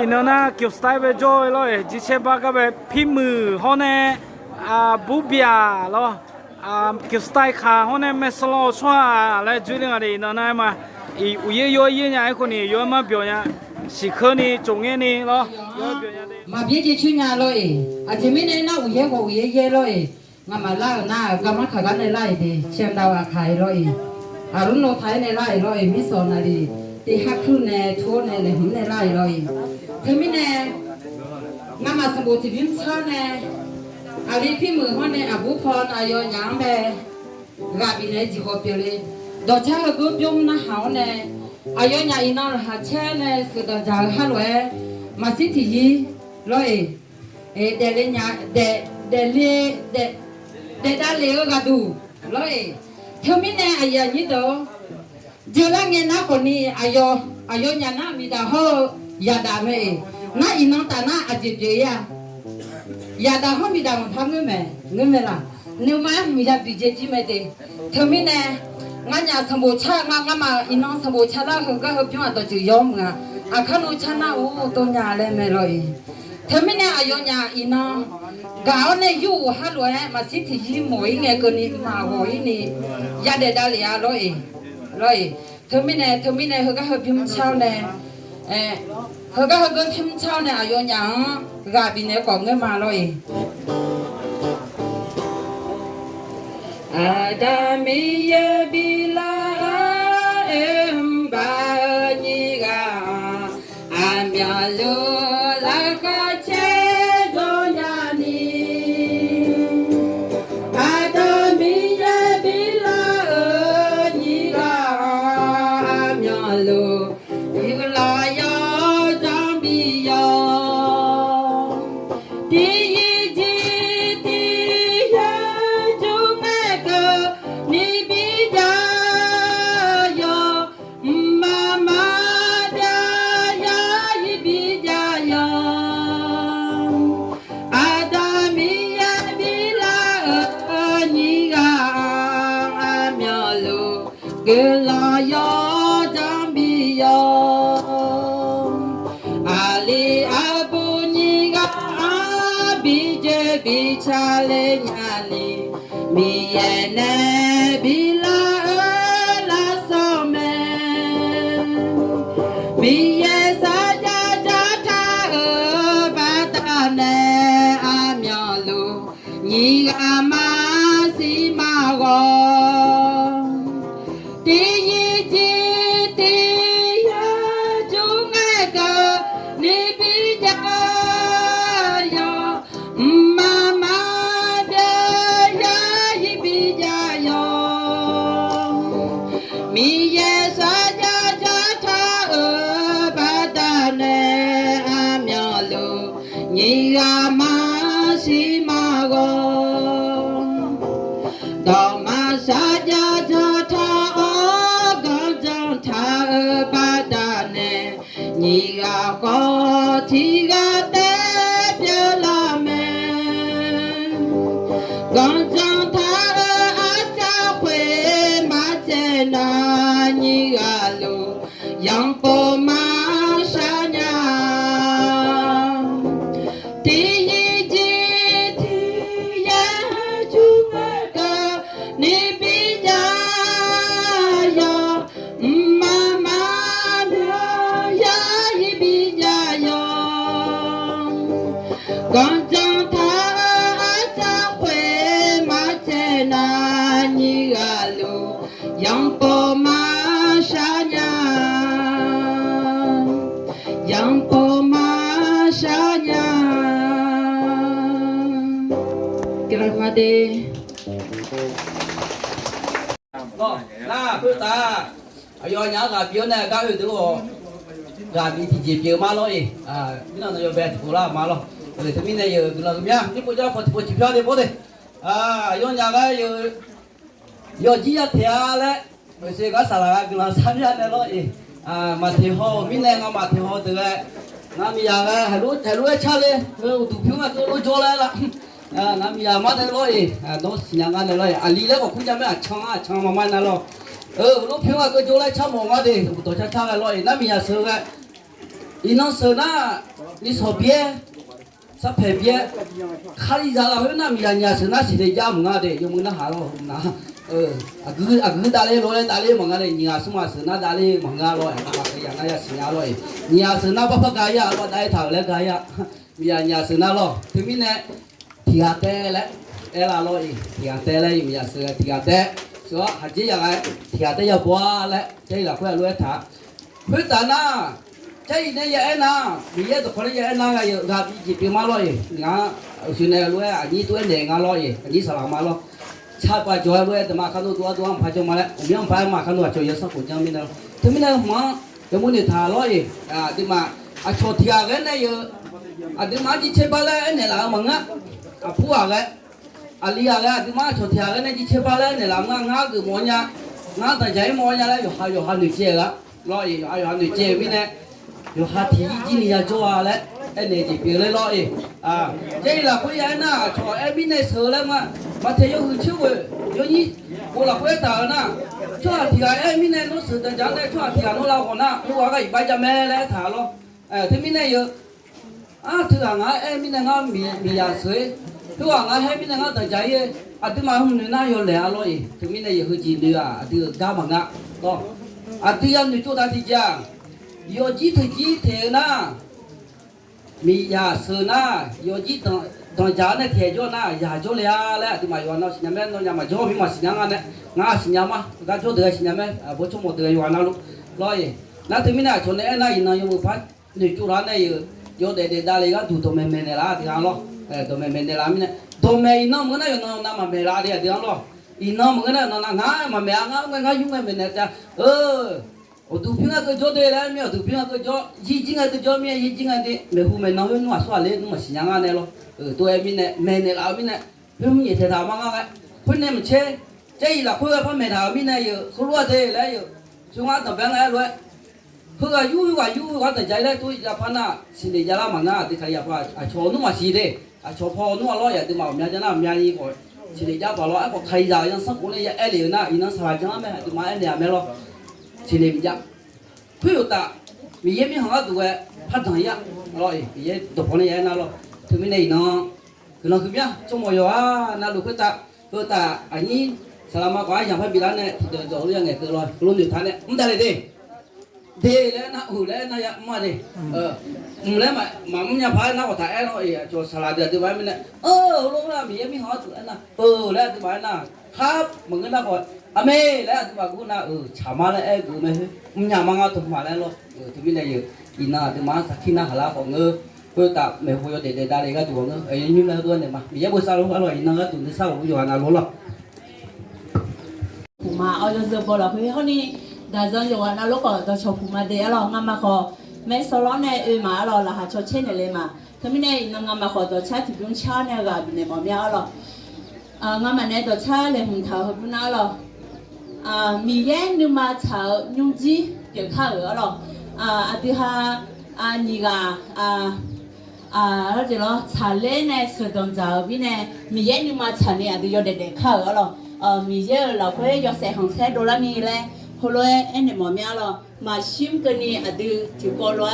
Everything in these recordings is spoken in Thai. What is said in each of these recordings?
อินน่ะเกี่ยวสไตล์ไปจอยเลยจิเชบากแบบพิมือเขาเนี่ยบูเบียแล้วเกี่ยวสไตล์ขาเขาเนี่ยไม่สโลชัวอะไรจุดเรื่องอะไรอินน่ะมาอีอุยย้อยเนี่ยไอ้คนนี้ย้อยมาเบียร์สิเคนี่จงเงี้ยนี่แล้วย้อยเบียร์เนี่ยมาเบียร์จะช่วยงานเลยอาจจะไม่ได้น่าอุยก็อุยเย่เลยงามาล่าหน้ากำลังขัดกันในไร่ดีเชียงดาวอาคายเลยรุ่นโนไทยในไร่เลยมิโซนาดีที่ฮักครุ่นในทั่วในหุ่นในไร่เลยเธอไม่แน่งามาสมุทรพิมพ์ชาแน่อาลีพี่มือเขาในอาบุพรอายอยางแบกาบินในจิโกเปียเลยดอกชาก็กุบยมนะหาวในอายอยางอินเอาหาเช่ในสุดจากฮัลโหลมาสิที่ยีเลยเดลิญาเดลีเดดาเลวก็ดูเลยเธอไม่แน่อายานี้โตเจอแล้วเงินนักคนนี้อายอยานะมีแต่เขายาดาไม่น่าอินเอาแต่น่าอาจิเจียยาดาเขามีแต่มันทำเงินไหมล่ะเนื้อมันมีแต่ปีเจจีไม่ได้เธอไม่แน่งั้นอย่าสมุชางานมาอินเอาสมุชาแล้วเขาก็เขาพิจารณาตัวจะยอมอ่ะขนุชนะโอ้ตัวยาเลยไม่เลยเธอไม่แน่อายอยาอินเอากาวเนี่ยอยู่ฮัลโหลมาสิที่ยี่หมวยไงคนนี้มาหอยนี่ยาเดดาเลียเลยเธอไม่แน่เขาก็เขาพิมพ์เช้าเนี่ยเขาก็เขาพิมพ์เช้าเนี่ยอายอยากาบินเนี่ยก่อนเงินมาเลยอาดามีเยบิลาเอ็มบาญิกาอาเมียลูลากาเชโดยานีอาดามีเยบิลาญิกาอาเมียลูยิกลายาจัมบิยาดีจีดียาจุเมกนิบิดายามามาดายายิบิดายาอาดามิยาบิลานิกาอาเมียลูเกลายาจัมบิยาอาลีอาบุญิกาอาบิเจบิชาเลญาลีมีเยเนบิลาลาโซเมมีเยสาจาจาทาบาตาเนอาเมียลูญิกามาสิมาโกตียีจีตียาจุเงกนิบิจายามามาเดยายิบิจายามีเยสาจาจาทาบาตาเนอาเมียลูญิกามาสิมาโกดอกมาสาจาจาทากังจังทาบาตาเนญิกาโกทิกาเตเปลาเมกังจังทาอาจาเขวมาเจนาญิกาลูยังโปมาชาญาตียีจีทียาจุเมกานิบิจายามามาดายายิบิจายากังจังทาอาจาเขวมาเจนาญิกาลูยังโปมาชาญายังโปมาชาญากราบมาเดก็ล่าเพื่อตาอายอยากาเปียวเนี่ยก็อยู่ตัวกาบีที่จีเปียวมาเลยนี่นั่นอยู่แบบกุลามาเลยเลยที่มีเนี่ยอยู่กุลาเมียที่พูดจะพอที่พูดจีเปียวเนี่ยพูดเลยยอนยากาอยู่จีอาเทียเลยไม่ใช่ก็สาระกุลาสามยันเลยมาเที่ยวมีเนี่ยมาเที่ยวตัวน้ำมียากาให้รู้ชาเลยดูผิวมันก็รู้โจเลยละน้ำมียามาได้เลยน้องสิ่งงั้นเลยลีแล้วก็คุณจะไม่ช่างมานั่นเลย รู้เพียงว่าก็โจไลชอบมองว่าดิตัวช้าๆกันเลยน้ำมียาเสือกัน伊那是那你说别，啥别别，看你家老人那米呀是那是的家门啊的，有门那哈喽那，打嘞罗嘞打嘞门啊的，你啊什么是那打嘞门啊罗，那呀是呀罗，你呀是那不干呀，我带头来干呀，米呀是那罗，对面呢，提下带嘞，哎啦罗，提下带嘞，米呀是提下带，说还这样来，提下带要播嘞，这啦快罗他，会打那。这呢也爱拿，你也都可能也爱拿个有个比比马罗耶，俺现在罗呀，你多年俺罗耶，你是哪马罗？差不多罗的嘛，看到多拍就嘛嘞，我们拍嘛看到就有啥不讲的了。他们那嘛，有么的他罗耶啊，对嘛？啊，昨天个那有啊，对嘛？你吃饱了，那哪个嘛啊？铺啊个，啊里啊个，对嘛？昨天个那你吃饱了，那哪个俺个么呀？俺在家么呀嘞？有哈女接个，罗耶，有哈女接边呢？有哈提几年要做啊嘞，哎你这别来咯哎，啊，这啦会呀那，做哎边那车了嘛，嘛这有很久个，有你我啦会打那，做提啊哎边那弄事的讲嘞，做提啊弄老个那，我个一般就买来打咯，哎，这边那有，啊，这个俺哎边那俺米呀水，这个俺哎边那俺在家耶，啊，这嘛我们那有来咯哎，这边那有很几年啊，这个干嘛啊，咯，啊，这样你做大地讲。有几头那，米呀是那，有几当家那天就那呀就了嘞，对嘛？有那新年那嘛就比嘛新年啊呢，俺新年嘛，咱就得新年咩，不就没得有那路，老爷，那对面那从那那那有没办？你做那有的那里个都没的啦，对样咯，哎都没的啦面呢，都没那么那有那么没啦的对样咯，一那么那俺嘛没俺用没那家，我都平常个叫的来，没有都平常个叫，以前个叫咩？以前个的没户没那有弄耍嘞，弄新疆啊那咯，都还没呢，没呢老没呢，他们也在他妈个，คนเนี่ยมันเช่เจ้าละเพื่อพ่อแม่ถามมีนายอยู่เขารู้ได้แล้วอยู่ช่วงนั้นต่างกันแล้วเพื่ออยู่ว่าแต่ใจแล้วตัวจะพันน่ะสิ่งที่จะละมันน่ะที่ใครอยากว่าชอนุ่มสีเด้ชอพอนุ่มร้อยอย่างที่มาเมียจะน่ะเมียนี่ก็สิ่งที่จะบอกว่าไอ้ใครจะยังสักคนเนี่ยเอเลียน่ะอีนั่นสบายจังไหมที่มาเอเลียไม่หรอกสิ่งที่มันจะเพื่อตามีเยี่ยมหาตัวพัฒนาร้อยมีเยี่ยตัวคนเนี่ยน่ะหรอกถึงไม่ได้น้องคือน้องคือเมียจงมอยว่าน่ะลูกก็ตาอันนี้selama kau yang apa bilang ni tidak jauh yang ni kalau belum ditanya, mudah le deh nak uleh nak ya mana deh, mulai mamanya apa nak kau tanya lo, iya jual salah dia tu mana, ulung lah biar mi hot na, le tu mana, kap mengenal kau, ame le tu bagus na, cama le gu meh, menyamang tu mana lo, tu bila ye, ina tu mana sakina halal kau kau tak meh kau yo deh dari kau tu kau, ini lah tu ni mah, biar besar lo kalau ina kau tu besar kau jual na lo lah. 普嘛，我就是过了去，后呢，但是有啊，那如果到小普嘛的了，俺们可没收了呢，嘛了，那还做钱的嘞嘛，他们呢，那俺们可到车提供车那个那么များ了，俺们呢到车来红头和不拿了，米烟你嘛炒牛鸡就卡鹅了，对哈你个那就了炒嘞呢，是当早边呢，米烟你嘛炒呢，都要得卡鹅了。bây giờ là phải do xe hàng xe đô la ni嘞, hồi rồi anh em mọi nhà là mà sim cái này ở từ chỉ có rồi,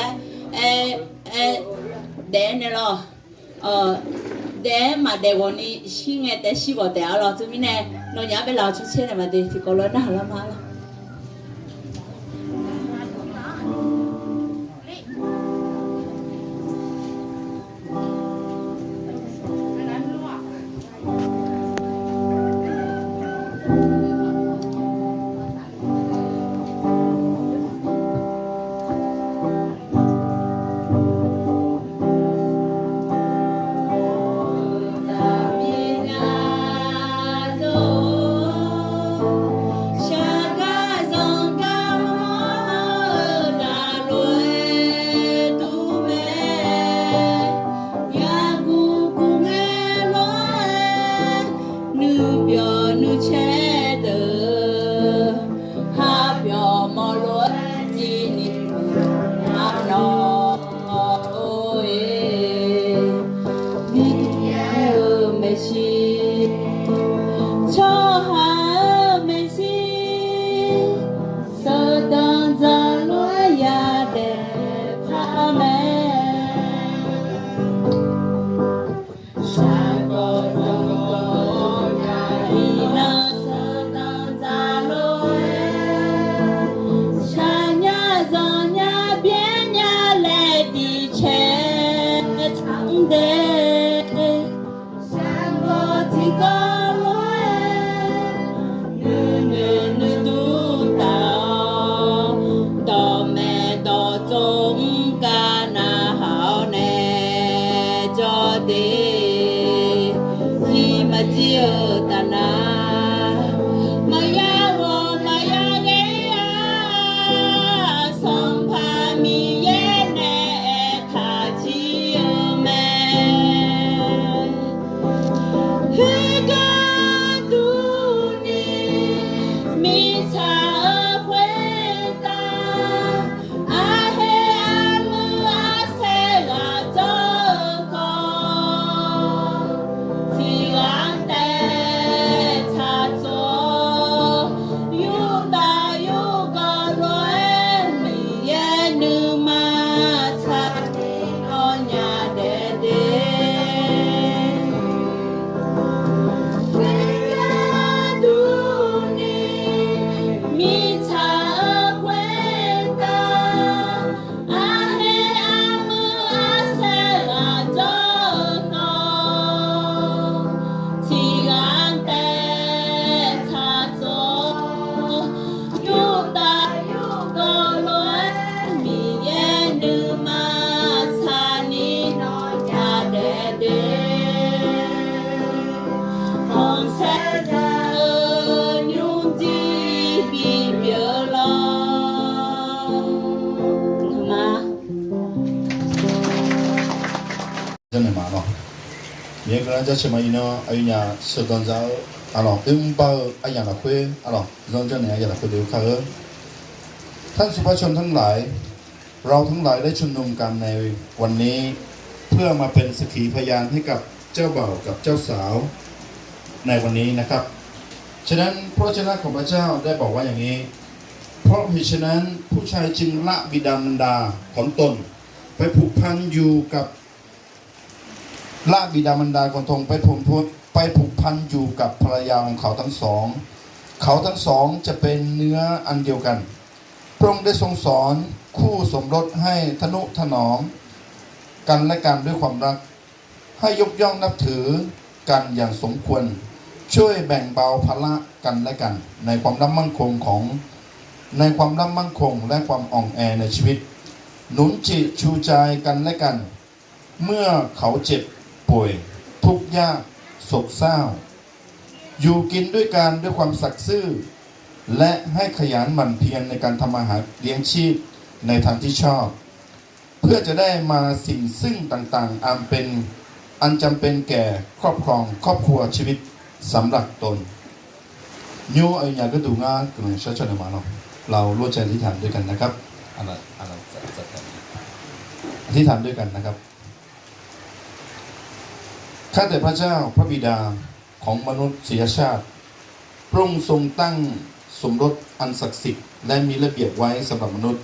để này là, để mà để vào này xin nghe để xin vào để là cho mình này, nó nhà bây giờ chút xe này mà để chỉ có rồi nó là mà là. Shaka 真的嘛咯，别个人在前面呢，哎呀，手段着，啊咯，包哎呀那会，啊咯，让这呢哎呀那会เดี๋ยวค่ะท่านสุภาพชนทั้งหลายเราทั้งหลายได้ชุมนุมกันในวันนี้เพื่อมาเป็นสักขีพยานให้กับเจ้าบ่าวกับเจ้าสาวในวันนี้นะครับฉะนั้นพระเจ้าของพระเจ้าได้บอกว่าอย่างนี้เพราะเหตุฉะนั้นผู้ชายจึงละบิดามารดาของตนไปผูกพันอยู่กับละบิดามารดาของตนไปผูกพันอยู่กับภรรยาของเขาทั้งสองเขาทั้งสองจะเป็นเนื้ออันเดียวกันพระองค์ได้ทรงสอนคู่สมรสให้ทนุถนอมกันและกันด้วยความรักให้ยกย่องนับถือกันอย่างสมควรช่วยแบ่งเบาภาระกันและกันในความมั่นคงและความอ่อนแอในชีวิตหนุนจิตชูใจกันและกันเมื่อเขาเจ็บป่วยทุกข์ยากโศกเศร้าอยู่กินด้วยกันด้วยความสัตย์ซื่อและให้ขยันหมั่นเพียรในการทำอาหารเลี้ยงชีพในทางที่ชอบเพื่อจะได้มาสิ่งซึ่งต่างๆอันจำเป็นแก่ครอบครองครอบครัวชีวิตสำหรับตนโยไอ้ยาก็ดูง่ายกลุ่มชัดๆมาเนาะเราร่วมใจอธิษฐานด้วยกันนะครับอธิษฐานด้วยกันนะครับข้าแต่พระเจ้าพระบิดาของมนุษยชาติพระองค์ทรงตั้งสมรสอันศักดิ์สิทธิ์และมีระเบียบไว้สำหรับมนุษย์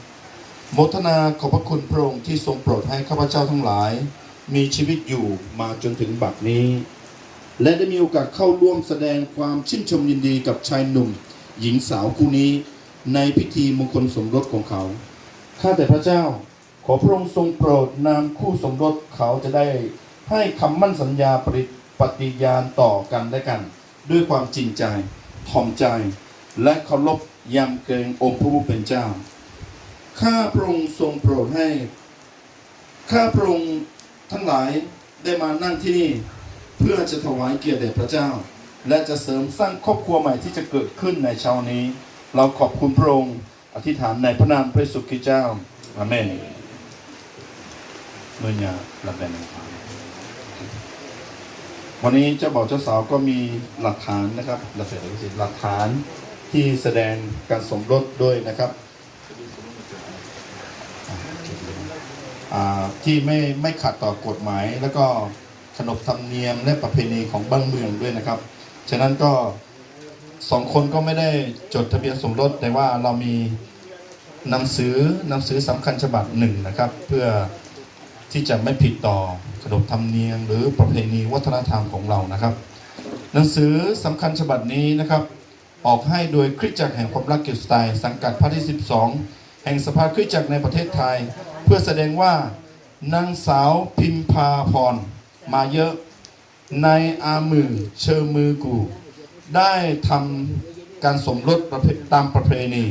โมทนาขอบพระคุณพระองค์ที่ทรงโปรดให้ข้าพเจ้าทั้งหลายมีชีวิตอยู่มาจนถึงบัดนี้และได้มีโอกาสเข้าร่วมแสดงความชื่นชมยินดีกับชายหนุ่มหญิงสาวคู่นี้ในพิธีมงคลสมรสของเขาข้าแต่พระเจ้าขอพระองค์ทรงโปรดนามคู่สมรสเขาจะได้ให้คำมั่นสัญญาปฏิญาณต่อกันและกันด้วยความจริงใจถ่อมใจและเคารพยำเกรงองค์พระผู้เป็นเจ้าข้าพระองค์ทรงโปรดให้ข้าพระองค์ทั้งหลายได้มานั่งที่นี่เพื่อจะถวายเกียรติแด่พระเจ้าและจะเสริมสร้างครอบครัวใหม่ที่จะเกิดขึ้นในเช้านี้เราขอบคุณพระองค์อธิษฐานในพระนามพระสุคริสต์เจ้าอาเมนเมื่อเนี่ยรับเป็นวันนี้เจ้าบ่าวเจ้าสาวก็มีหลักฐานนะครับหลักฐานที่แสดงการสมรสด้วยนะครับที่ไม่ขัดต่อกฎหมายแล้วก็ขนบธรรมเนียมและประเพณีของบ้านเมืองด้วยนะครับฉะนั้นก็สองคนก็ไม่ได้จดทะเบียนสมรสแต่ว่าเรามีหนังสือสำคัญฉบับหนึ่งนะครับเพื่อที่จะไม่ผิดต่อขนบธรรมเนียมหรือประเพณีวัฒนธรรมของเรานะครับหนังสือสำคัญฉบับนี้นะครับออกให้โดยคริสตจักรแห่งความรักเกียรติสไตล์สังกัดภาคที่12แห่งสภาคริสตจักรในประเทศไทยเพื่อแสดงว่านางสาวพิมพาพร มาเยอะในอามือเชอมือกูได้ทำการสมรสตามประเพณี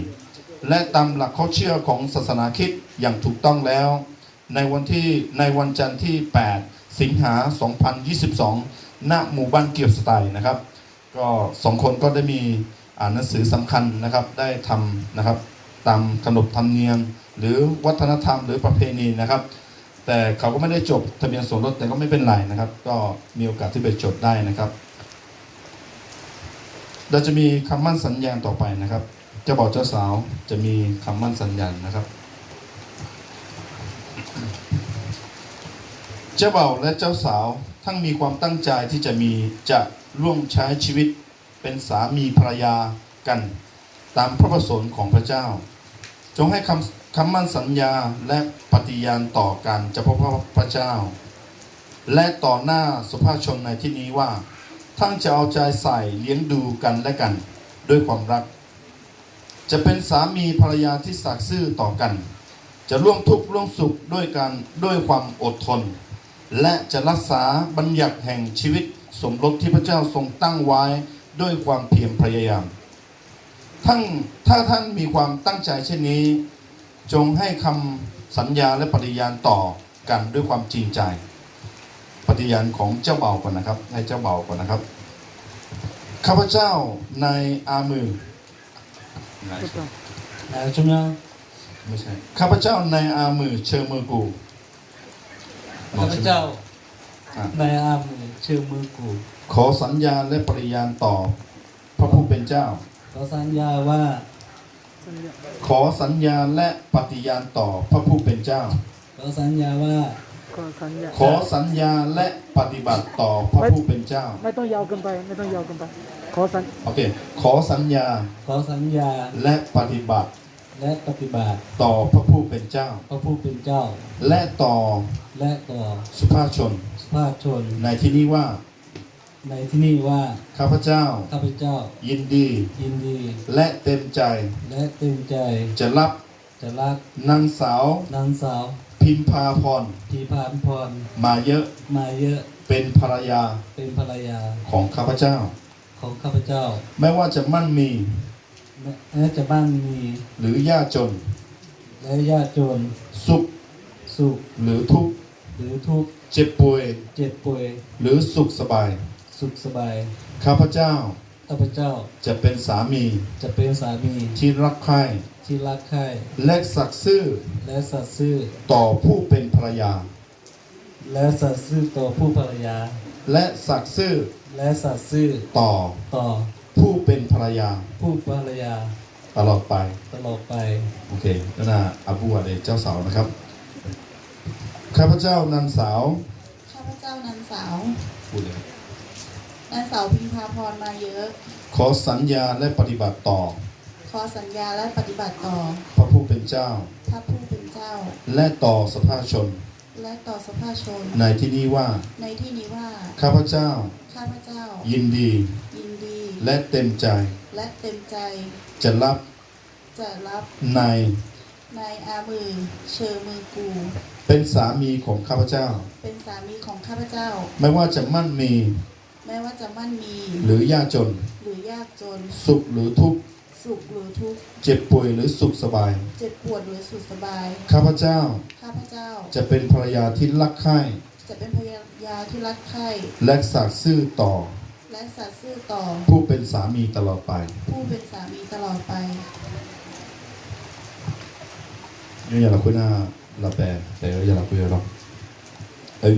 และตามหลักข้อเชื่อของศาสนาคริสต์อย่างถูกต้องแล้วในวันจันทร์ที่ 8 สิงหา 2022 ณ หมู่บ้านเกียวสไตล์นะครับก็2 คนก็ได้มีหนังสือสำคัญนะครับได้ทำนะครับตามขนบธรรมเนียมหรือวัฒนธรรมหรือประเพณีนะครับแต่เขาก็ไม่ได้จบทะเบียนสมรสแต่ก็ไม่เป็นไรนะครับก็มีโอกาสที่ไปจดได้นะครับเราจะมีคำมั่นสัญญาต่อไปนะครับเจ้าบ่าวเจ้าสาวจะมีคำมั่นสัญญานะครับเจ้าบ่าวและเจ้าสาวทั้งมีความตั้งใจที่จะร่วมใช้ชีวิตเป็นสามีภรรยากันตามพระประสงค์ของพระเจ้าจงให้คำมั่นสัญญาและปฏิญาณต่อกันเฉพาะพระเจ้าและต่อหน้าสุภาพชนในที่นี้ว่าทั้งจะเอาใจใส่เลี้ยงดูกันและกันด้วยความรักจะเป็นสามีภรรยาที่สัตย์ซื่อต่อกันจะร่วมทุกข์ร่วมสุขด้วยความอดทนและจะรักษาบัญญัติแห่งชีวิตสมรสที่พระเจ้าทรงตั้งไว้ด้วยความเพียรพยายามถ้าท่านมีความตั้งใจเช่นนี้จงให้คำสัญญาและปฏิญาณต่อกันด้วยความจริงใจปฏิญาณของเจ้าบ่าวก่อนนะครับให้เจ้าบ่าวก่อนนะครับข้าพเจ้าในอามือไม่ใช่ข้าพเจ้าในอามือเชอมือกู ข้าพเจ้าในอามือเชื่อมือกู ขอสัญญาและปฏิญาณต่อพระผู้เป็นเจ้าขอสัญญาว่า ขอสัญญาและปฏิญาณต่อพระผู้เป็นเจ้าขอสัญญาว่าขอสัญญาและปฏิบัติต่อพระผู้เป็นเจ้าไม่ต้องยาวเกินไปไม่ต้องยาวเกินไปโอเคขอสัญญาและปฏิบัติต่อพระผู้เป็นเจ้าและต่อสุภาพชนในที่นี้ว่าข้าพเจ้ายินดีและเต็มใจจะรับนางสาวพิมพาพรมาเยอะเป็นภรรยาของข้าพเจ้าไม่ว่าจะมั่นมีหรือยากจนสุขหรือทุกข์เจ็บป่วยหรือสุขสบายข้าพเจ้าจะเป็นสามีที่รักใคร่และสัตย์ซื่อต่อผู้เป็นภรรยาและสัตย์ซื่อต่อผู้เป็นภรรยาตลอดไปโอเคแล้วนะอาบูอะไรเจ้าสาวนะครับข้าพเจ้านางสาวพูดเลยนางสาวพิมพาพรมาเยอะขอสัญญาและปฏิบัติต่อพระผู้เป็นเจ้าและต่อสภาพชนในที่นี้ว่าข้าพเจ้ายินดีและเต็มใจจะรับในอามือเชอมือกูเป็นสามีของข้าพเจ้าไม่ว่าจะมั่นมีหรือยากจนสุขหรือทุกข์เจ็บป่วยหรือสุขสบายข้าพเจ้าจะเป็นภรรยาที่รักใคร่และสัตย์ซื่อต่อผู้เป็นสามีตลอดไปนี่อย่าละคุยหน้าละแปรแต่อย่าละคุยหรอก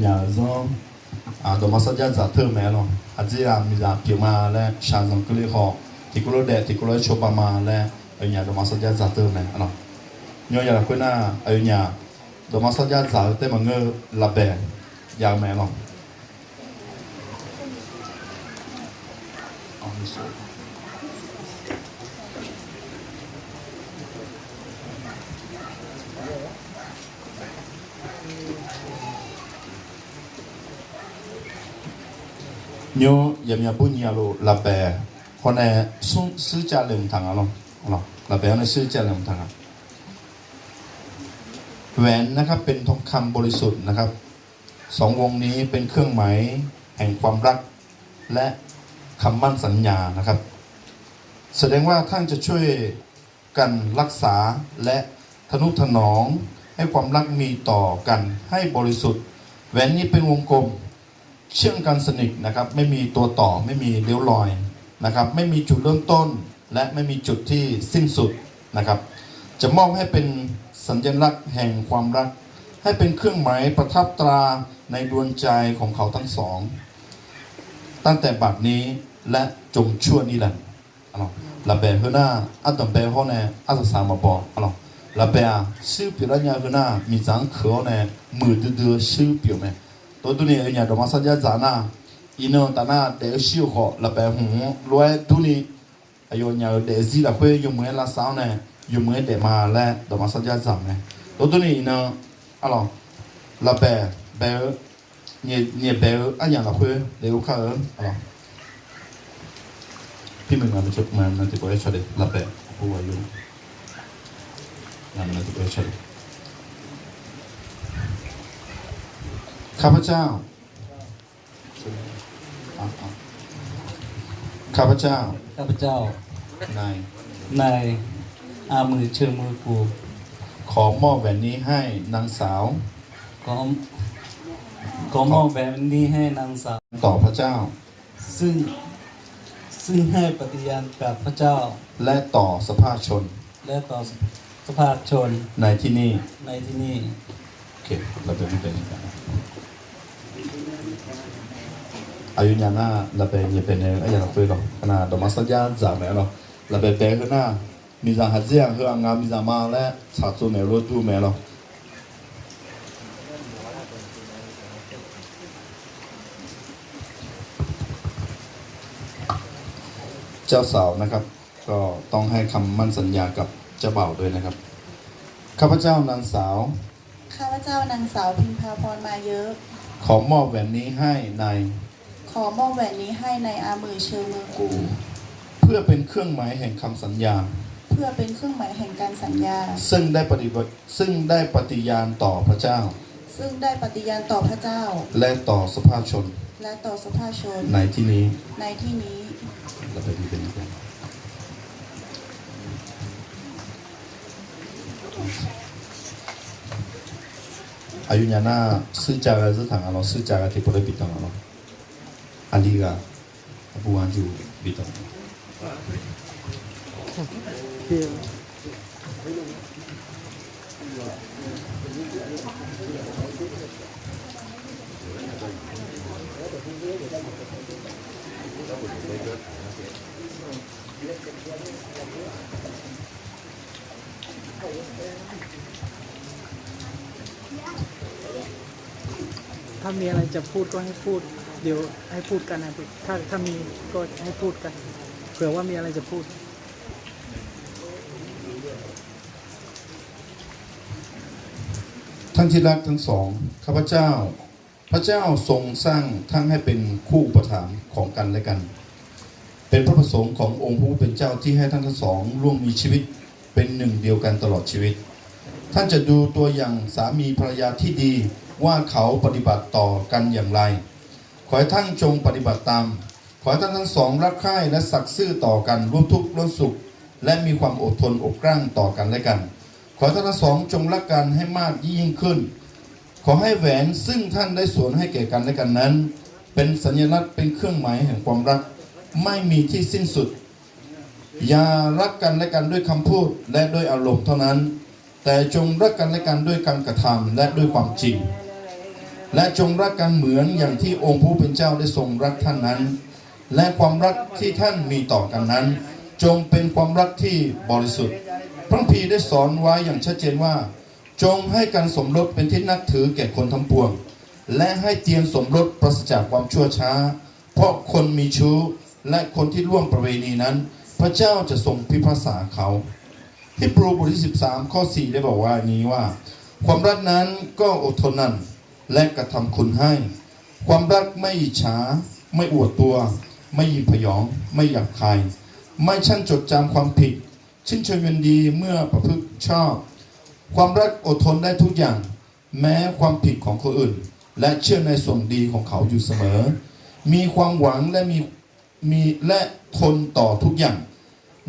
อย่าซ้อมdans ma salle ça te mais alors a dire à mise à pied ma là chanson que les ho ti quello de ti quello chopa ma là nya dans ma salle ça te mais alors nhớ ya la quena nya dans ma salle ça te mà ngơ la bè ya mais alors nhớ giờ nhà bún nhà lo là bè con này sư cha lồng thằng à lo là bè này sư cha lồng thằng à แหวนนะครับเป็นทองคำบริสุทธิ์นะครับ สองวงนี้เป็นเครื่องหมายแห่งความรักและคำมั่นสัญญานะครับแสดงว่าท่านจะช่วยกันรักษาและทนุถนอมให้ความรักมีต่อกันให้บริสุทธิ์แหวนนี้เป็นวงกลมเชื่อมกันสนิทนะครับไม่มีตัวต่อไม่มีเลี้ยวรอยนะครับไม่มีจุดเริ่มต้นและไม่มีจุดที่สิ้นสุดนะครับจะมอบให้เป็นสัญลักษณ์แห่งความรักให้เป็นเครื่องหมายประทับตราในดวงใจของเขาทั้งสองตั้งแต่บัดนี้และจงชั่วนิรันดร์la belle hena adam belle hone asa sama bo alors la belle su piranya hena mi zang khone mu de su pio me to tu ni nya do masa ja zana ino tana de siu ho la belle hu loe tu ni ayo nya de zi la kwe yo mwe la sao ne yo mwe de ma la do masa ja zam ne to tu ni ino alors la belle ni belle anya la kwe de u kha alorsพี่มึงมาเป็นชุดมานั่นที่บอกให้ชดเลยรับแบบผู้อายุนั่นที่บอกให้ชดข้าพเจ้าข้าพเจ้า ข้าพเจ้าน าย อามือเชิญมือกู ขอมอบแหวนนี้ให้นางสาว ขอมอบแบบนี้ให้นางสาว ต่อพระเจ้า ซึ่งให้ปฏิญาณกับพระเจ้า และต่อสภาชน และต่อสภาชน ในที่นี่ ในที่นี่ โอเคเราเป็นไม่เป็นกันอายุยานาเราเป็นยังเป็นอะไรอย่างคุยหรอกขนาดดอกไม้สัญญาจำไหมหรอเราเป็นแบงค์หน้ามีจางหัดเสียงเฮืองงามมีจางมาและสาธุแม่รู้ดูแม่หรอเจ้าสาวนะครับก็ต้องให้คำมั่นสัญญากับเจ้าบ่าวด้วยนะครับข้าพเจ้านางสาว ข้าพเจ้านางสาวพิมพาพรมาเยอะ ขอมอบแหวนนี้ให้ใน ขอมอบแหวนนี้ให้ในอามือเชอมือกู เพื่อเป็นเครื่องหมายแห่งคำสัญญา เพื่อเป็นเครื่องหมายแห่งการสัญญา ซึ่งได้ปฏิญาณต่อพระเจ้า ซึ่งได้ปฏิญาณต่อพระเจ้า และต่อสภาชน และต่อสภาชน ในที่นี้ ในที่นี้ เราไปดูกันดีกว่าอายุญาณาสื่อจากอะไรสักทางเราสื่อจากอะไรที่พอได้ปิดตังเราอันนี้ก็ผู้วันอยู่ปิดตังถ้ามีอะไรจะพูดก็ให้พูดเดี๋ยวให้พูดกันนะถ้ามีก็ให้พูดกันเผื่อว่ามีอะไรจะพูด ท่านที่รักทั้งสองข้าพเจ้าพระเจ้าทรงสร้างทั้งให้เป็นคู่อุปถัมภ์ของกันและกันเป็นพระประสงค์ขององค์ผู้เป็นเจ้าที่ให้ท่านทั้งสองร่วมมีชีวิตเป็นหนึ่งเดียวกันตลอดชีวิตท่านจะดูตัวอย่างสามีภรรยาที่ดีว่าเขาปฏิบัติต่อกันอย่างไรขอให้ท่านจงปฏิบัติตามขอให้ท่านทั้งสองรักใคร่และสัตย์ซื่อต่อกันร่วมทุกข์ร่วมสุขและมีความอดทนอดกลั้นต่อกันและกันขอให้ท่านทั้งสองจงรักกันให้มากยิ่งขึ้นขอให้แหวนซึ่งท่านได้สวมให้แก่กันและกันนั้นเป็นสัญลักษณ์เป็นเครื่องหมายแห่งความรักไม่มีที่สิ้นสุดอย่ารักกันและกันด้วยคำพูดและด้วยอารมณ์เท่านั้นแต่จงรักกันและกันด้วยการกระทำและด้วยความจริงและจงรักกันเหมือนอย่างที่องค์ผู้เป็นเจ้าได้ทรงรักท่านนั้นและความรักที่ท่านมีต่อกันนั้นจงเป็นความรักที่บริสุทธิ์พระคัมภีร์ได้สอนไว้อย่างชัดเจนว่าจงให้การสมรสเป็นที่นับถือแก่คนทั้งปวงและให้เตียนสมรสปราศจากความชั่วช้าเพราะคนมีชู้และคนที่ร่วมประเวณีนั้นพระเจ้าจะทรงพิพากษาเขาฮีบรูบทที่13ข้อ4ได้บอกว่านี้ว่าความรักนั้นก็อดทนนั่นและกระทำคุณให้ความรักไม่อิจฉาไม่อวดตัวไม่ยินพยองไม่หยาบคายไม่ชั่นจดจำความผิดชื่นชมยินดีเมื่อประพฤติชอบความรักอดทนได้ทุกอย่างแม้ความผิดของคนอื่น และเชื่อในส่วนดีของเขาอยู่เสมอมีความหวังและและทนต่อทุกอย่าง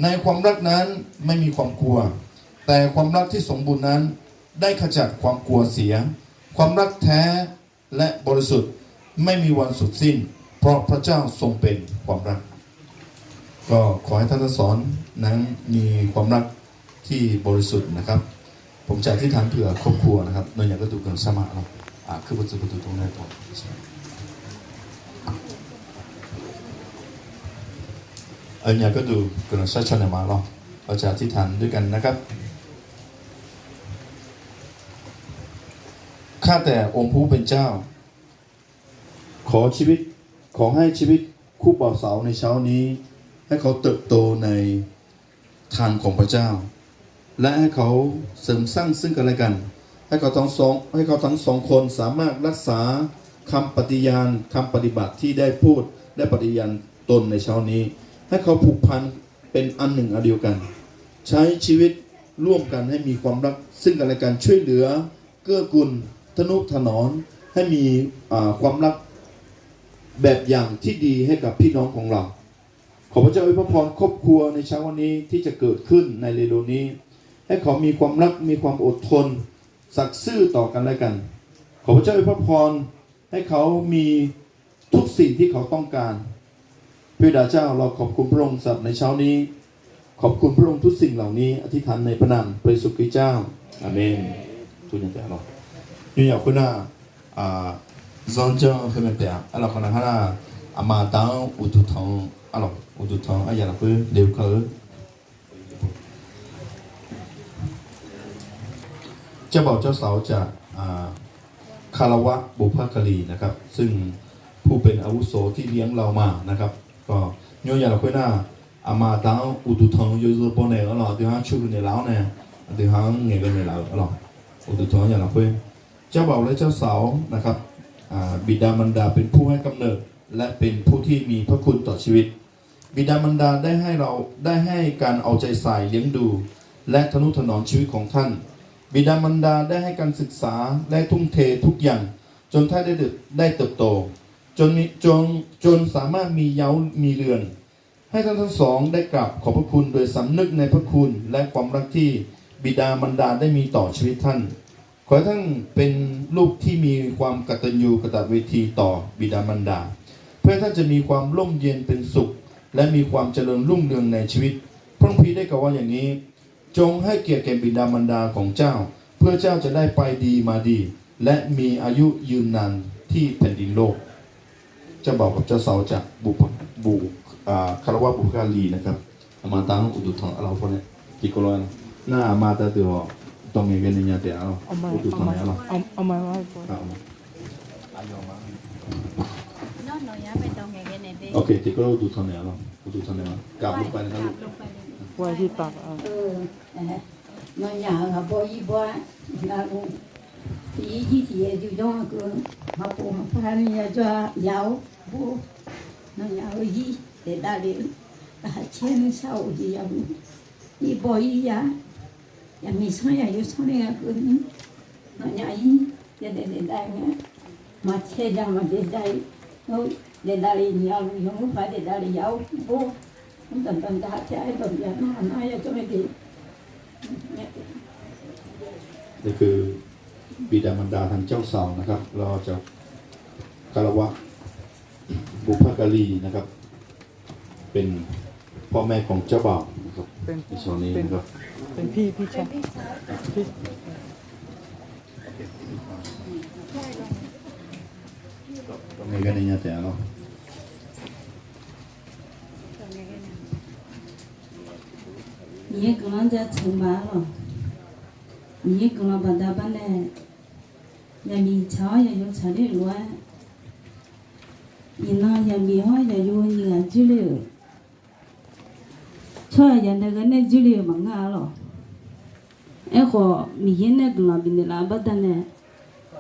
ในความรักนั้นไม่มีความกลัวแต่ความรักที่สมบูรณ์นั้นได้ขจัดความกลัวเสียความรักแท้และบริสุทธิ์ไม่มีวันสุดสิ้นเพราะพระเจ้าทรงเป็นความรักก็ขอให้ท่านทั้งสองนั้นมีความรักที่บริสุทธิ์นะครับผมจะอธิษฐานเผื่อครอบครัวนะครับโดยอย่างก็ดูกันสมาเราคือประตูตรงนี้ก่อนอย่างก็ดูกันใช้ชนมาเราจะอธิษฐานด้วยกันนะครับข้าแต่องค์ผู้เป็นเจ้าขอให้ชีวิตคู่บ่าวสาวในเช้านี้ให้เขาเติบโตในทางของพระเจ้าและให้เขาเสริมสร้างซึ่งกันและกันให้เขาทั้งสองคนสามารถรักษาคำปฏิญาณคำปฏิบัติที่ได้พูดได้ปฏิญาณตนในเช้านี้ให้เขาผูกพันเป็นอันหนึ่งอันเดียวกันใช้ชีวิตร่วมกันให้มีความรักซึ่งกันและกันช่วยเหลือเกื้อกูลทนุถนอมให้มีความรักแบบอย่างที่ดีให้กับพี่น้องของเราขอพระเจ้าอวยพรครอบครัวในเช้าวันนี้ที่จะเกิดขึ้นในเร็วนี้ให้เขามีความรักมีความอดทนสัตย์ซื่อต่อกันและกันขอพระเจ้าอวยพรให้เขามีทุกสิ่งที่เขาต้องการพระบิดาเจ้าเราขอบคุณพระองค์สำหรับในเช้านี้ขอบคุณพระองค์ทุกสิ่งเหล่านี้อธิษฐานในพระนามพระเยซูคริสต์เจ้าอาเมนทุกอย่างแต่เรานี่อยากคุณZonja Femepea, alors qu'on a un matin ou tout temps, il y a la peu de cœur. เจ้าบ่าวเจ้าสาวจากคารวะบุพการีนะครับซึ่งผู้เป็นอาวุโสที่เลี้ยงเรามานะครับก็โยยาเราคุยหน้าอามาตังอุตุทองโยโซปนเนอร์เราที่ห้างชุดในแล้วเนี่ยที่ห้างเงี้ยกันในแล้วเราอุตุทองยาเราคุยเจ้าบ่าวและเจ้าสาวนะครับบิดามารดาเป็นผู้ให้กำเนิดและเป็นผู้ที่มีพระคุณต่อชีวิตบิดามารดาได้ให้การเอาใจใส่เลี้ยงดูและทนุถนอมชีวิตของท่านบิดามารดาได้ให้การศึกษาและทุ่มเททุกอย่างจนท่านได้เติบโตจนสามารถมีเย้ามีเรือนให้ท่านทั้งสองได้กราบขอบพระคุณโดยสำนึกในพระคุณและความรักที่บิดามารดาได้มีต่อชีวิตท่านขอให้ท่านเป็นลูกที่มีความกตัญญูกตเวทีต่อบิดามารดาเพื่อท่านจะมีความร่มเย็นเป็นสุขและมีความเจริญรุ่งเรืองในชีวิตพระคัมภีร์ได้กล่าวว่าอย่างนี้จงให้เกียรติแก่บิดามารดาของเจ้าเพื่อเจ้าจะได้ไปดีมาดีและมีอายุยืนนานที่แผ่นดินโลกเจ้าบ่าวกับเจ้าสาวจากคารวะบุพการีนะครับมาตั้งอุดุทองเราคนนี้กี่คนแล้วน่ามาแต่ตัวตรงนี้เป็นยังไงแต่เราอุดุทองเราเอามาไว้โอเคที่ก็อุดุทองเราอุดุทองเรากลับลงไปนะครับไว้ที่ตักน้อยอย่างครับบ่อีบ่นะลูกที่ที่อยู่ตรงก็มาปูมาพานี่จะยาวบ่น้อยอย่างอีแต่ได้เลยเช่นเช้าที่ยาวอีบ่อีอย่ามีส่วนใหญ่อยู่ส่วนนี้ก็น้อยอย่างอีจะได้เนี่ยมาเชื่อจังมาได้เราได้ยาวอยู่ไม่ไปได้ยาวบ่ตอนจะใช้ตอนจะน่าจะไม่ดีนี่คือบิดามารดาทางเจ้าสาวนะครับเราจะคารวะบุพการีนะครับเป็นพ่อแม่ของเจ้าบ่าวนะครับในช่วงนี้นะครับเป็นพี่ชายต้องให้กันในแต่เนาะ你可能在城巴了，你可能把他把那，也米炒也有炒的乱，你那也米好也有一个猪肉，炒也那个那猪肉蛮好了，哎好米那个那边的那把的呢，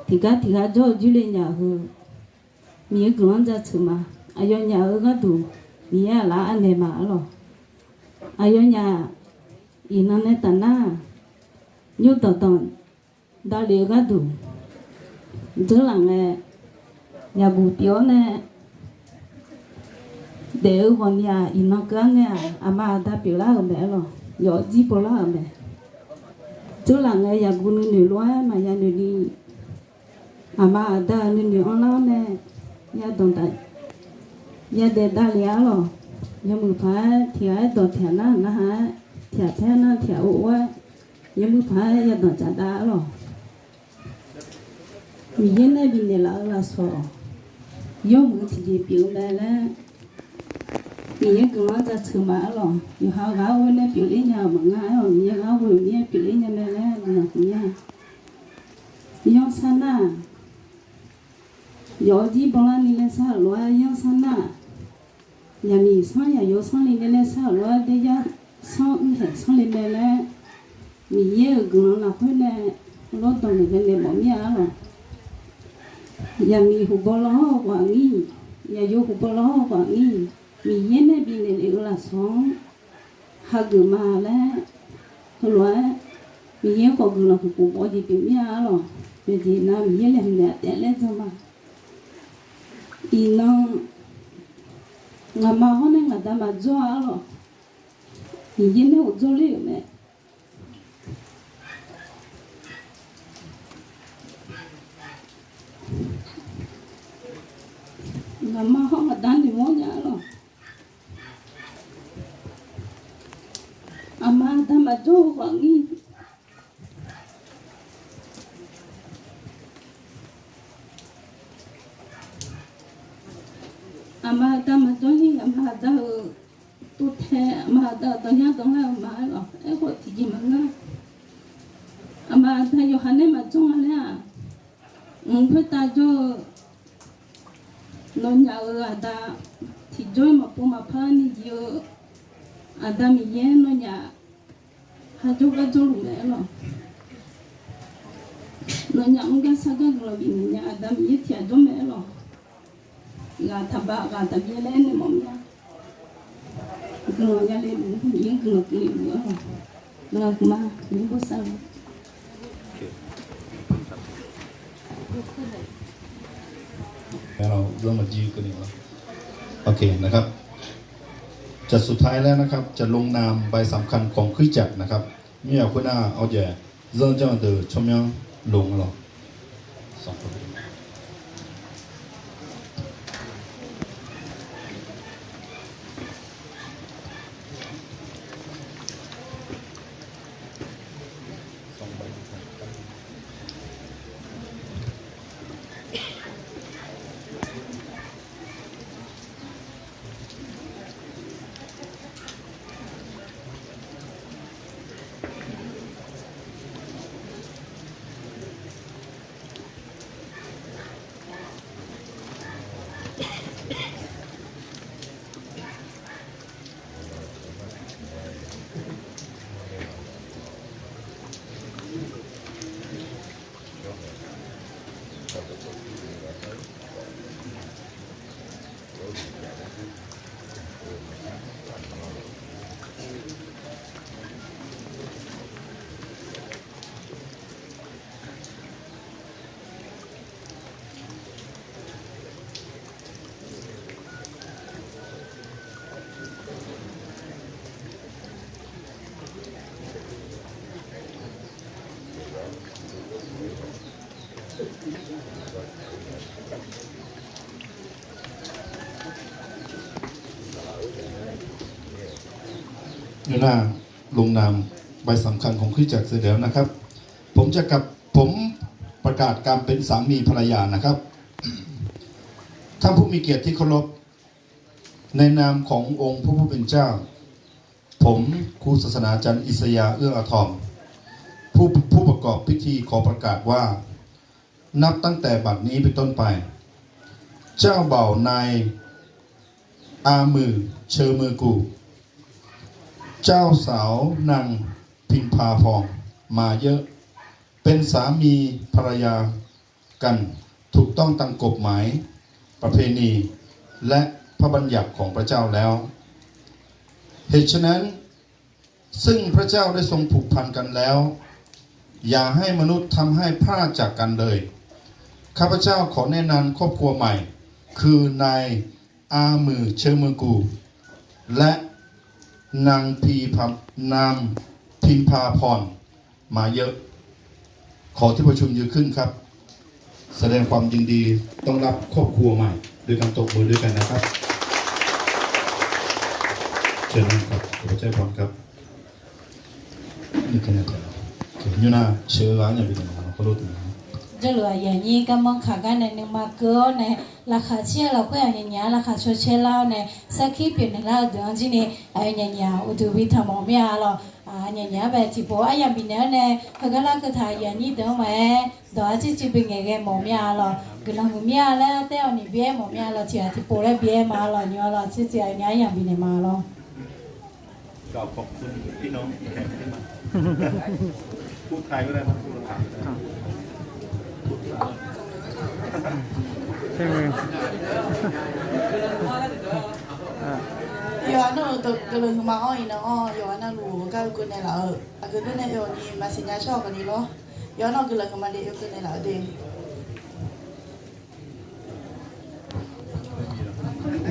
提个炒猪肉也好，米可能在城嘛，哎呦也好个多，米也拿安的嘛了，哎呦也。Ina ne tana nyu to ton da le ga du de la nge nhà bù tiếu nè để ở còn nhà in nó cơ nè mà đã biểu là ở mẹ rồi nhỏ gì bỏ là ở mẹ chứ là ngày nhà bù nữ loa mà nhà nữ đi mà đã nữ on lao nè nhà đồng tại nhà để đã liá rồi nhà mình phải thì ai đồ thì nó hả thì thế nó thì ủa nhà mình phải nhà đồng chả đã rồi mình này bên này là số yêu mình thì biểu này là mình cũng nói ra sự mà rồi yêu họ gáo bên này biểu lên nhà mà ngay rồi mình gáo bên này biểu lên nhà này là được nha yêu sana yêu gì bao nhiêu này sao lo yêu sana nhà mình sang nhà yêu sang này sao lo để cho sang hết sang này là mình yêu cũng là hơi này lo tao này cái này bỏ nhà rồi nhà mình hụt bao lâu quả nghi nhà yêu hụt bao lâu quả nghi mình nhớ này bên này là sống hai người mà là rồi mình nhớ có người là hụt bao gì bên nhà rồi bây giờ na mình nhớ làm đẹp để lên cho mà nó ngà mà hôm nay ngà ta mà doa rồi mình nhớ này hụt doa liền này mà họ mà đánh thì mua nhà rồi mà ta mà cho khoảng đi mà ta mà cho đi mà ta tu thế mà ta nhà tôi là mà rồi ấy có gì mà ngã mà ta yêu hắn mà cho hắn à phải ta cho nó nhà ở đã thì rồi mà bố mà phá ni nhiều ada mi ye nó nhà hai chỗ cái chỗ lùm rồi nó nhà ông cái sao cái rồi bị nhà ada mi ye thì chỗ mẹ rồi gà thập ba gà thập ye lên này mỏng nha cái nhà lên những cái ngực liền nữa rồi mà những cái saoเราเริ่มมายืดกันดีกว่าโอเคนะครับจะสุดท้ายแล้วนะครับจะลงนามใบสำคัญของคริสตจักรนะครับเมื่อคุณอาเอาแย่เรื่องเจ้าเดือชมยังลงหรอสองคนอยู่หน้าลงนามใบสำคัญของคริสตจักรเสร็จแล้วนะครับผมประกาศการเป็นสามีภรรยานะครับท่านผู้มีเกียรติที่เคารพในนามขององค์พระผู้เป็นเจ้าผมครูศาสนาจารย์อิสยาเอื้ออาทรผู้ประกอบพิธีขอประกาศว่านับตั้งแต่บัดนี้เป็นต้นไปเจ้าเบ่า นายอามือเชอมือกูเจ้าสาวนางพิมพาพองมาเยอะเป็นสามีภรรยากันถูกต้องตามกฎหมายประเพณีและพระบัญญัติของพระเจ้าแล้วเหตุฉะนั้นซึ่งพระเจ้าได้ทรงผูกพันกันแล้วอย่าให้มนุษย์ทำให้พลาดจากกันเลย ข้าพเจ้าขอแนะนำครอบครัวใหม่ คือนายอามือเชอมือกูและนางพิมพาพรมาเยอะ ขอที่ประชุมยืนขึ้นครับ แสดงความยินดีต้อนรับครอบครัวใหม่ด้วยการตบมือด้วยกันนะครับเชิญนะครับขอพระเจ้าพรครับนี่แค่นั้นยูน่าเชื่อร้านอย่างเป็นของเขารู้ตัว这个原因跟我看看的那么高呢，ราคาเชื่อเราเพื่อนเนี่ยราคาชดเชยเราเนี่ยสักกี่ปีเนี่ยเราเดือนที่นี่ไอ้เนี่ยอุดวิธรรมเมียเราเนี่ยแบบที่บอกไอ้ยังปีเนี่ยเนี่ยเขาก็เราก็ถ่ายอย่างนี้เดี๋ยวแม่เดี๋ยวที่เป็นไงกันหมอเมียเราก็เราเมียแล้วแต่อันนี้เบี้ยหมอเมียเราที่บอกแล้วเบี้ยมาเราเนี่ยเราที่ไอ้เนี่ยยังปีเนี่ยมาเราขอบคุณพี่น้องแขกที่มาพูดไทยก็ได้ครับพูดภาษาใช่ไหม有啊，那都个人嘛哦，伊呢哦，有啊，那路个个呢啦，个个呢有你嘛新加坡个你咯，有那个人嘛的有个呢啦的。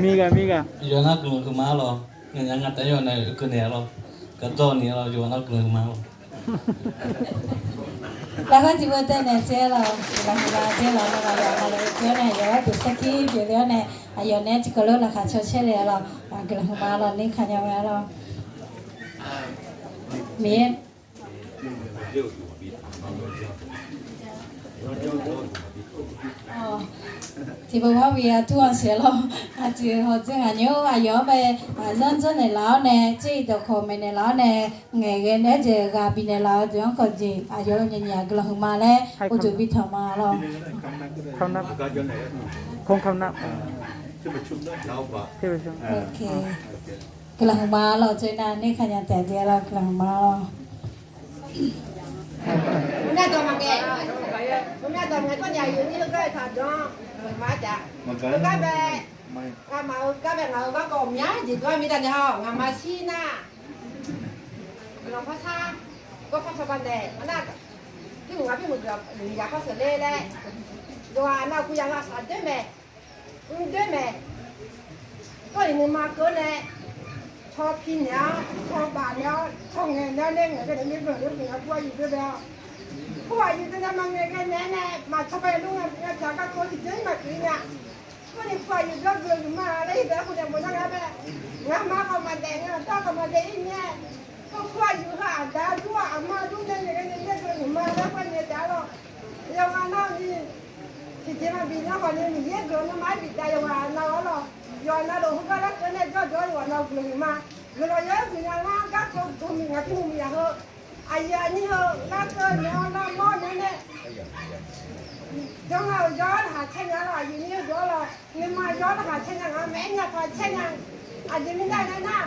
Miga. Yo nak keluar ke malo. Ngangat ayo na ke nelo. Kato ni lo yo nak keluar ke malo. แล้วก็ที่ว่าแต่เนี่ยเจ้าเราเจ้าเราเราเจ้าเนี่ยเราดูสักทีเดี๋ยวเนี่ยอายุเนี่ยที่ก็รู้ราคาชดเชยเราเกิดขึ้นมาเรานี่ขันยาวเรามีที่บอกว่าวิทุกเสียเราอาจจะเขาจะงานเยอะอายุไปเริ่มต้นในแล้วเนี่ยที่ตัวคอมในแล้วเนี่ยเงี้ยเนี่ยจะกาบินในแล้วเดี๋ยวเขาจะอายุเนี่ยกลังมาแล้วอุจุบิธรรมาเราคำนับคงคำนับที่ประชุมโอเคกลังมาเราเจอหน้านี่ขยันแต่เดียวเรากลังมาเราhôm nay tôi mà nghe hôm nay tôi nghe có nhàอยู่นี่ก็ได้ทานจ้ามาจากก็แบบมาก็แบบเราก็กลมย้ายจีก็มีแต่เดียวงามาชีน่าเราภาษาก็ภาษาบันเดอันนั้นพี่หมูกับพี่หมูเกือบหรืออยากเขาเสร็จเลยแหละดูว่าน่าคุยยังอาสาด้วยแม่ก็อย่างนึงมาเกินเลยชอบพินเนี้ยชอบบาทเนี้ยชอบเงินได้เล่นก็จะมีเงินเรื่องผู้ว่าอยู่ด้วยแล้วผู้ว่าอยู่ด้วยนะมันเงินแน่มาชอบไปลุงอ่ะจากก็ตัวที่เจ๊มากินเนี่ยก็นี่ผู้ว่าอยู่ด้วยเงินมาอะไรแบบคุณจะบอกยังไงแบบงั้นมาเขามาแดงอ่ะต้องเขามาแดงเนี่ยก็ผู้ว่าอยู่ห่างแต่ผู้ว่ามาดูเนี่ยเงินมาแล้วคนเนี่ยจ้าเราอย่างนั้นนี่ที่เจ๊มาบินแล้วคนนี้มีเยอะเกินนะไม่บิดใจอย่างนั้นเราย้อนเราเขาก็รักกันเนี่ยก็ย้อนว่าเราเปลี่ยนมาเราเยอะขึ้นแล้วก็ตัวมีงานที่มีอย่างไอ้ยันนี่เหรอรักกันเนี่ยเราหมดเนี่ยจังเราย้อนหาเช่นนั้นเราอยู่นี่ย้อนเราเนี่ยมาย้อนหาเช่นนั้นแม่เนี่ยพอเช่นนั้นอาจจะไม่ได้นะ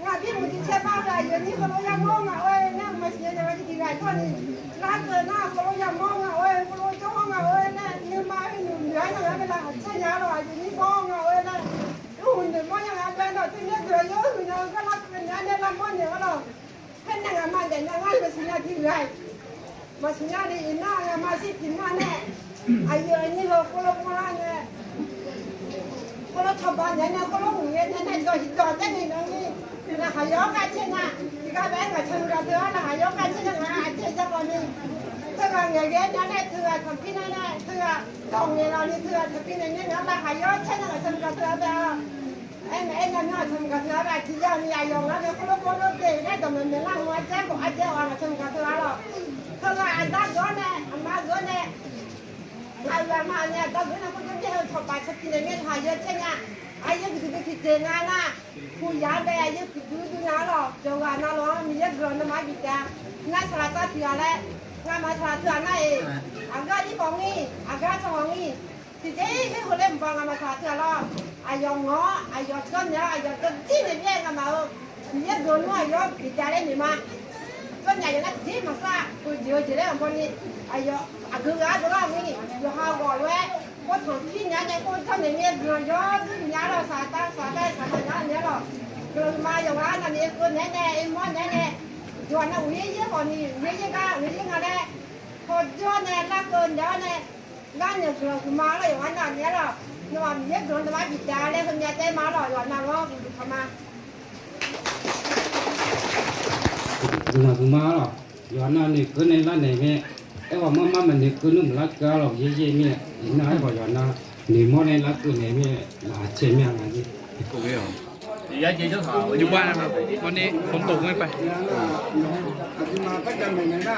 งานที่มันที่เชื่อบ้านเราอยู่นี่เขาเรายังมองอ่ะเอ้ยเนี่ยมาเสียใจที่กี่ไงท่านี้รักกันนะเขาเรายังมองอ่ะเอ้ยเขาเราจ้องอ่ะเอ้ยเนี่ยมาให้หนุ่มใหญ่หน่อยเวลาเช่นนั้นเราอยู่นี่มองอ่ะเอ้ยเนี่ยหุ่นเดี๋ยวมันยังไงเป็นเราที่เนี่ยเดือดเยอะหุ่นเราก็รักเป็นเนี่ยเรามันเนี่ยเราเห็นยังไงมาเดี๋ยวยังไงมาสิเนี่ยที่ไรมาสิเนี่ยดีน่ามาสิที่นั่นแน่ไอ้เยอะนี่เราก็เราก็รักเนี่ยก็เราชอบบ้านเนี่ยก็เราหุ่นเนี่ยเนี่ยก็หินก่อนได้ไงน้องนี่นะหายอกกันใช่ไหมที่ก็แบ่งกับฉันกับเธอนะหายอกกันใช่ไหมอาจจะจะวันนี้เธอเงี้ยเนี่ยเธอทำพี่นั่นเธอตรงนี้เรานี่เธอทำพี่นั่นเนี่ยนะหายอกใช่ไหมฉันกับเธอแบบเอ็งนั่นน่ะฉันกับเธอแบบที่ยามีอายุแล้วเดี๋ยวก็รู้เด็กได้แต่มันไม่ล่างหัวใจบอกอาจจะอ่อนฉันกับเธอแล้วเธออันดับก่อนเนี่ยอันมาก่อนเนี่ยไอ้แบบมาเนี่ยตอนนี้เราก็จะได้ชอบไปสักทีเนี่ยหายอกใช่ไหมไอ้ยังคือที่เจงานน่ะผู้ยาไปไอ้ยังคือดูงานหรอกจังหวะนั้นหรอมีเยอะเกินนะไม่บิดจ้าน่าสลัดก็เถื่อนแล้วงานมาสลัดเถื่อนนั่นเองอากาศที่ฟองนี่อากาศช่องนี่ที่เจ๊ไม่คนเล่นฟังงานมาสลัดเถื่อนหรอกไอ้ยองง้อไอ้ยอดก้อนเนี่ยไอ้ยอดก้อนที่เนี่ยแย่กันมามีเยอะเกินว่าไอ้ยอดบิดจ้าเล่นหรือมาก้อนใหญ่อย่างนั้นที่มาซะกูเจอได้ของคนนี้ไอ้ยอดอ่ะคือการตัวเรานี่อยู่ห่างก่อนเว้ยก็ถอนที่เนี่ยเนี่ยคนท่านเนี่ยเดือดร้อนเนี่ยเราสาได้สาเนี่ยหรอกเกิดมาอย่างว่านั่นเนี่ยคนเนี่ยเนี่ยไอ้มอนเนี่ยเนี่ยย้อนนะวิ่งเยอะกว่านี้วิ่งเยอะก็วิ่งเยอะอะไรพอย้อนเนี่ยรักเกินเดี๋ยวเนี่ย那你说是妈了，有完那年了，那么你也说他妈一家嘞，人家在妈了，有那我他妈。là cứ má rồi, giờ nó này cứ này là này mẹ, cái mà má mình này cứ nung lá cá rồi dễ mẹ, nói vào giờ nó này món này lá cứ này mẹ là chế mẹ là gì? อยู่บ้านนะครับวันนี้ฝนตกไม่ไป mà bắt đầu này là